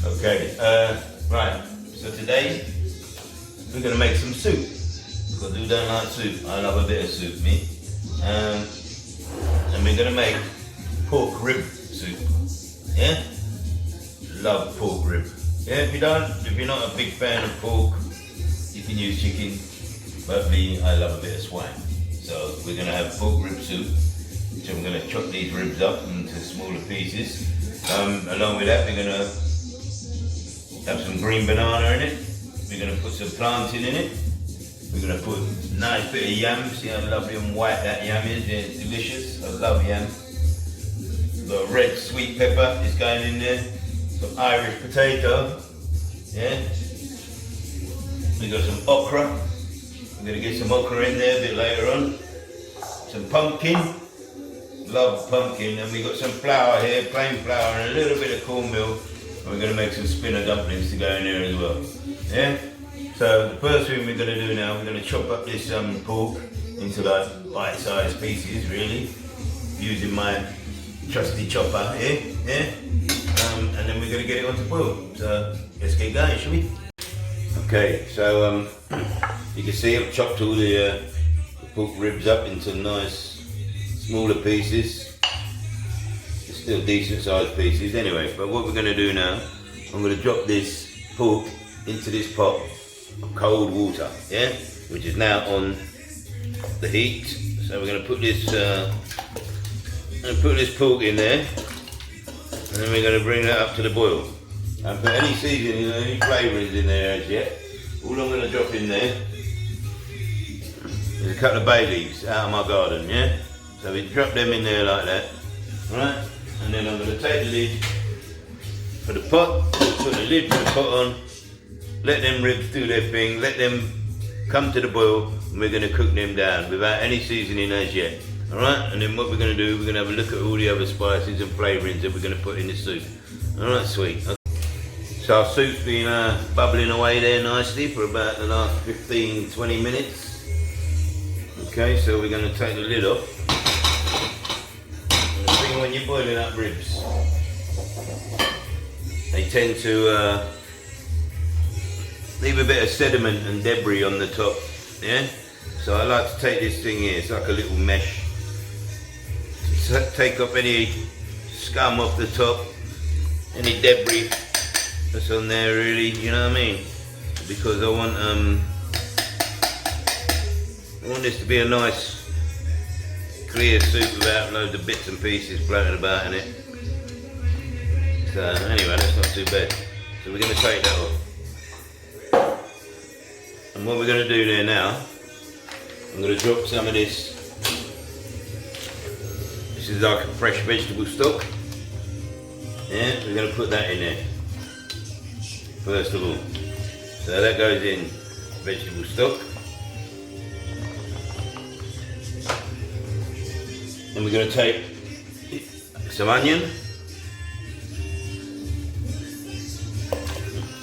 Okay, right, so today we're going to make some soup, because who don't like soup? I love a bit of soup, me. And we're going to make pork rib soup, yeah? Love pork rib. Yeah, if you're not a big fan of pork, you can use chicken, but me, I love a bit of swine. So we're going to have pork rib soup, so I'm going to chop these ribs up into smaller pieces. Along with that, we're going to have some green banana in it. We're going to put some plantain in it. We're going to put a nice bit of yam. See how lovely and white that yam is? Yeah, it's delicious. I love yam. The red sweet pepper is going in there. Some Irish potato. Yeah. We got some okra. We're going to get some okra in there a bit later on. Some pumpkin. Love pumpkin. And we got some flour here, plain flour, and a little bit of cornmeal. And we're going to make some spinner dumplings to go in there as well. Yeah. So the first thing we're going to do now, we're going to chop up this pork into like bite-sized pieces, really, using my trusty chopper here. Yeah. And then we're going to get it onto boil. So let's get going, shall we? Okay. So you can see I've chopped all the pork ribs up into nice smaller pieces. It's still decent sized pieces anyway. But what we're going to do now, I'm going to drop this pork into this pot of cold water, yeah, which is now on the heat. So we're going to put this, pork in there, and then we're going to bring that up to the boil. And put any seasoning, any flavourings in there as yet. All I'm going to drop in there is a couple of bay leaves out of my garden, yeah. So we drop them in there like that, right? And then I'm going to take the lid for the pot, put the lid for the pot on. Let them ribs do their thing, let them come to the boil, and we're going to cook them down without any seasoning as yet. Alright, and then what we're going to do, we're going to have a look at all the other spices and flavourings that we're going to put in the soup. Alright, sweet. Okay. So our soup's been bubbling away there nicely for about the last 15-20 minutes. Okay, so we're going to take the lid off. And the thing when you're boiling up ribs, they tend to leave a bit of sediment and debris on the top, yeah? So I like to take this thing here, it's like a little mesh. Take off any scum off the top, any debris that's on there really, you know what I mean? Because I want this to be a nice clear soup without loads of bits and pieces floating about in it. So anyway, that's not too bad. So we're going to take that off. And what we're going to do there now, I'm going to drop some of this. This is like a fresh vegetable stock. Yeah, we're going to put that in there. First of all. So that goes in vegetable stock. And we're going to take some onion.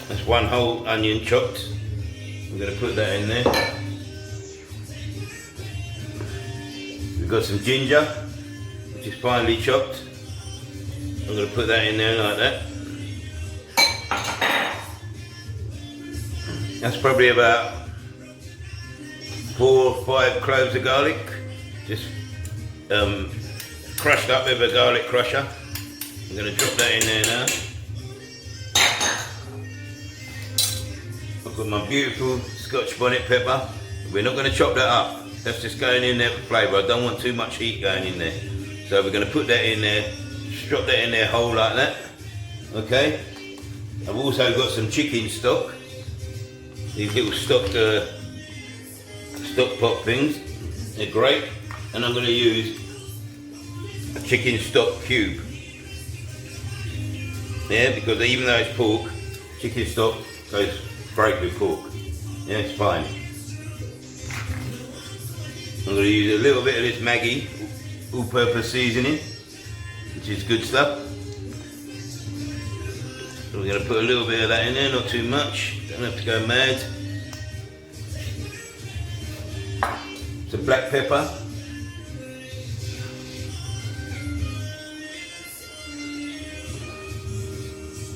That's one whole onion chopped. I'm going to put that in there. We've got some ginger, which is finely chopped. I'm going to put that in there like that. That's probably about 4 or 5 cloves of garlic, just crushed up with a garlic crusher. I'm going to drop that in there now. I've got my beautiful Scotch bonnet pepper. We're not going to chop that up. That's just going in there for flavour. I don't want too much heat going in there. So we're going to put that in there, just drop that in there whole like that. Okay. I've also got some chicken stock. These little stock pot things. They're great. And I'm going to use a chicken stock cube. Yeah, because even though it's pork, chicken stock goes great with pork. Yeah, it's fine. I'm going to use a little bit of this Maggi all-purpose seasoning, which is good stuff. So we're going to put a little bit of that in there, not too much. Don't have to go mad. Some black pepper.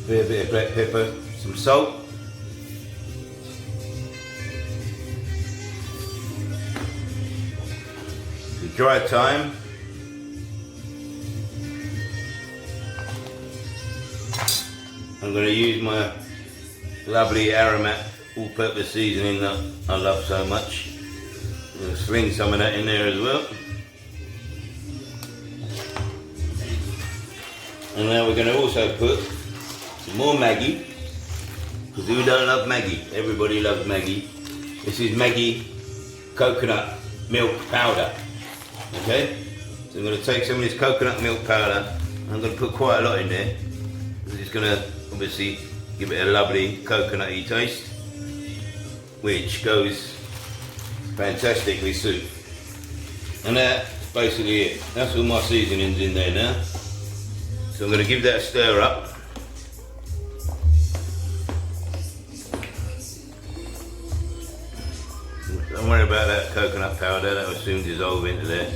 a bit of black pepper, some salt. The dry thyme. I'm going to use my lovely aromat all-purpose seasoning that I love so much. I'm going to sling some of that in there as well. And now we're going to also put some more Maggi, because who don't love Maggi? Everybody loves Maggi. This is Maggi coconut milk powder. Okay, so I'm going to take some of this coconut milk powder. I'm going to put quite a lot in there. It's going to obviously give it a lovely coconutty taste, which goes fantastic with soup. And that's basically it. That's all my seasonings in there now. So I'm going to give that a stir up. Don't worry about that coconut powder, that will soon dissolve into there.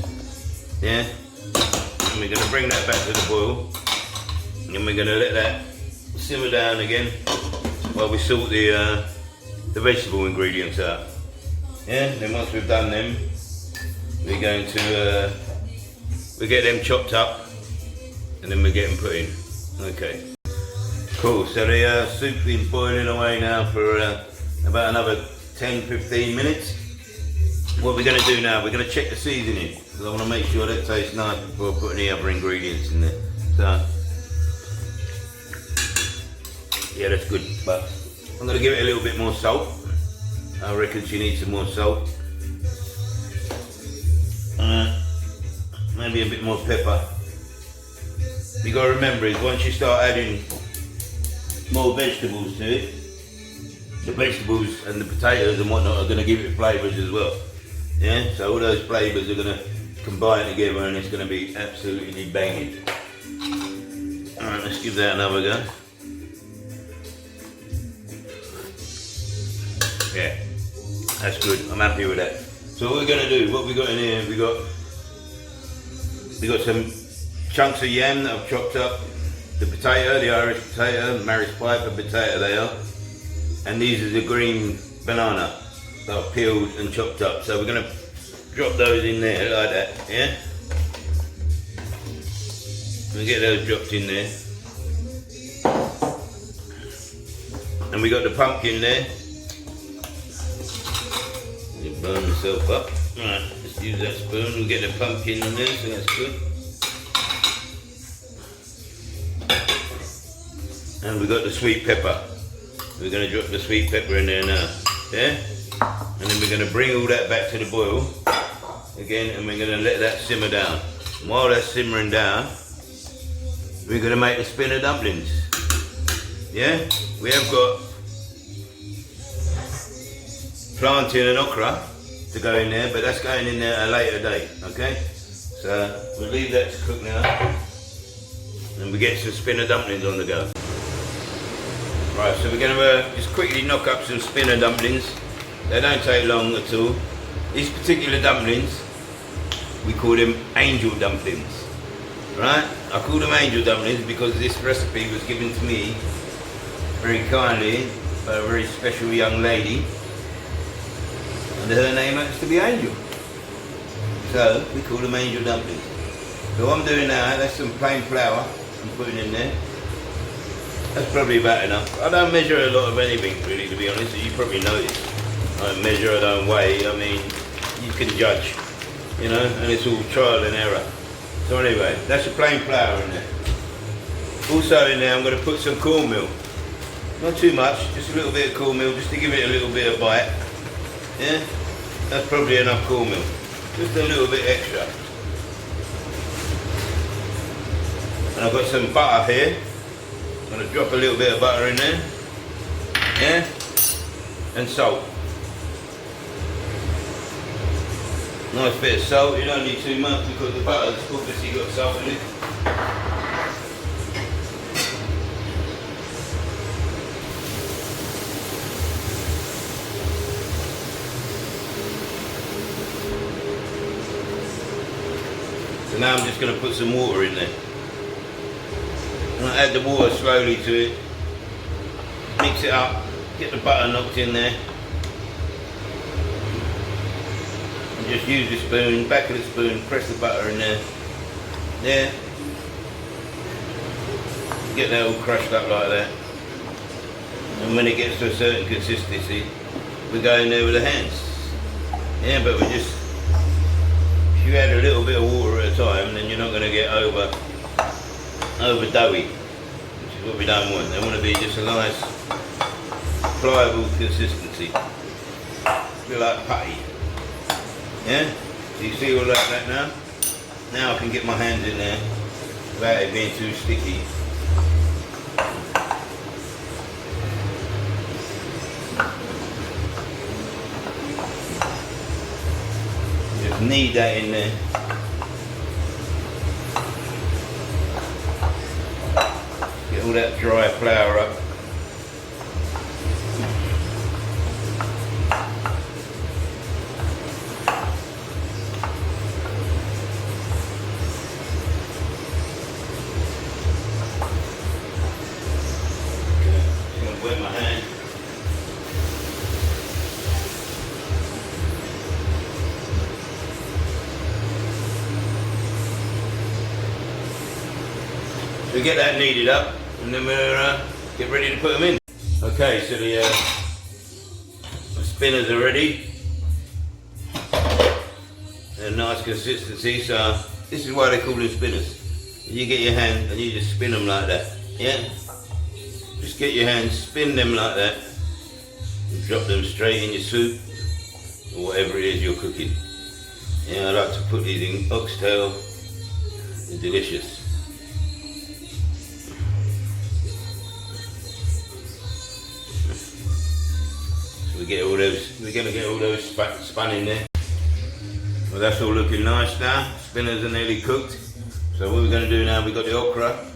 Yeah? And we're going to bring that back to the boil. And we're going to let that simmer down again while we sort the vegetable ingredients out. Yeah? Then once we've done them, we're going to we get them chopped up and then we get them put in. Okay. Cool, so the soup's been boiling away now for about another 10-15 minutes. What we're going to do now, we're going to check the seasoning, because I want to make sure that it tastes nice before putting the other ingredients in there. So, yeah, that's good, but I'm going to give it a little bit more salt. I reckon she needs some more salt. Maybe a bit more pepper. You got to remember is once you start adding more vegetables to it, the vegetables and the potatoes and whatnot are going to give it flavours as well. Yeah, so all those flavours are going to combine together and it's going to be absolutely banging. Alright, let's give that another go. Yeah, that's good. I'm happy with that. So what we're going to do, what we got in here, we got some chunks of yam that I've chopped up, the potato, the Irish potato, Maris Piper potato they are, and these are the green banana that I've peeled and chopped up. So we're going to drop those in there like that, yeah? We get those dropped in there. And we got the pumpkin there. You burn yourself up. Alright, let's use that spoon. We'll get the pumpkin in there, so that's good. And we got the sweet pepper. We're going to drop the sweet pepper in there now, yeah? And then we're going to bring all that back to the boil again, and we're going to let that simmer down. And while that's simmering down, we're going to make the spinner dumplings. Yeah? We have got plantain and okra to go in there, but that's going in there at a later date, okay? So we'll leave that to cook now, and we get some spinner dumplings on the go. Right, so we're going to just quickly knock up some spinner dumplings. They don't take long at all. These particular dumplings, we call them angel dumplings. Right? I call them angel dumplings because this recipe was given to me very kindly by a very special young lady. And her name happens to be Angel. So, we call them angel dumplings. So what I'm doing now, that's some plain flour I'm putting in there. That's probably about enough. I don't measure a lot of anything really, to be honest, as you probably noticed. I don't measure, I don't weigh, I mean, you can judge, you know, and it's all trial and error. So anyway, that's the plain flour in there. Also in there I'm going to put some cornmeal. Not too much, just a little bit of cornmeal, just to give it a little bit of bite. Yeah, that's probably enough cornmeal. Just a little bit extra. And I've got some butter here. I'm going to drop a little bit of butter in there, yeah, and salt. Nice bit of salt, you don't need too much because the butter's obviously got salt in it. So now I'm just going to put some water in there. And I add the water slowly to it mix it up, get the butter knocked in there. And just use the spoon, back of the spoon, press the butter in there. There. Get that all crushed up like that. And when it gets to a certain consistency, we go in there with the hands. Yeah, but we just, if you add a little bit of water at a time, then you're not going to get over doughy, which is what we don't want. They want to be just a nice, pliable consistency. A bit like putty. Yeah? So you see all like that now? Now I can get my hands in there without it being too sticky. Just knead that in there. Get all that dry flour up. Wet my hand. So we get that kneaded up, and then we'll get ready to put them in. Okay, so the spinners are ready. They're a nice consistency, so this is why they call them spinners. You get your hand and you just spin them like that, yeah? Just get your hands, spin them like that, and drop them straight in your soup, or whatever it is you're cooking. Yeah, I like to put these in oxtail, they're delicious. So we're going to get all those spun in there. Well, that's all looking nice now, spinners are nearly cooked. So what we're going to do now, we've got the okra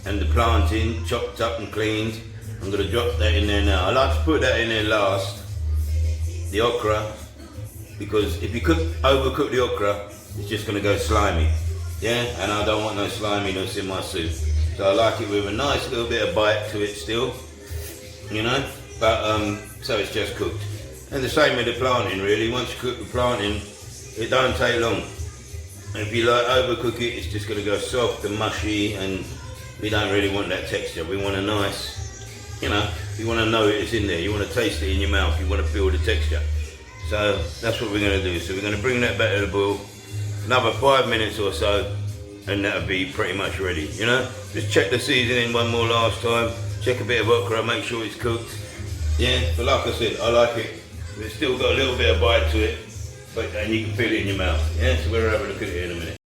and the plantain chopped up and cleaned. I'm going to drop that in there now. I like to put that in there last, the okra, because if you overcook the okra, it's just going to go slimy. Yeah, and I don't want no sliminess in my soup. So I like it with a nice little bit of bite to it still, you know, but so it's just cooked. And the same with the plantain really. Once you cook the plantain, it don't take long. And if you like overcook it, it's just going to go soft and mushy, and we don't really want that texture. We want a nice, you know, you want to know it's in there. You want to taste it in your mouth. You want to feel the texture. So that's what we're going to do. So we're going to bring that back to the boil. Another 5 minutes or so, and that'll be pretty much ready. You know, just check the seasoning one more last time. Check a bit of okra, make sure it's cooked. Yeah, but like I said, I like it. It's still got a little bit of bite to it, and you can feel it in your mouth. Yeah, so we'll have a look at it in a minute.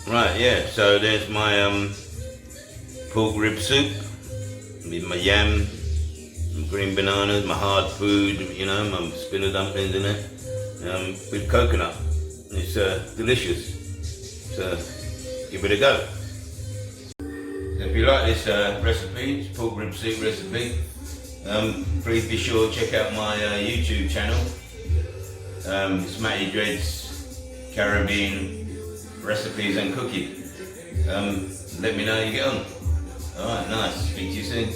Right, yeah, so there's my pork rib soup with my yam, some green bananas, my hard food, you know, my spinner dumplings in it, with coconut. It's delicious, so give it a go. So if you like this recipe, it's pork rib soup recipe, please be sure to check out my YouTube channel. It's Matty Dreds Caribbean recipes and cooking. Let me know how you get on. Alright, nice. Speak to you soon.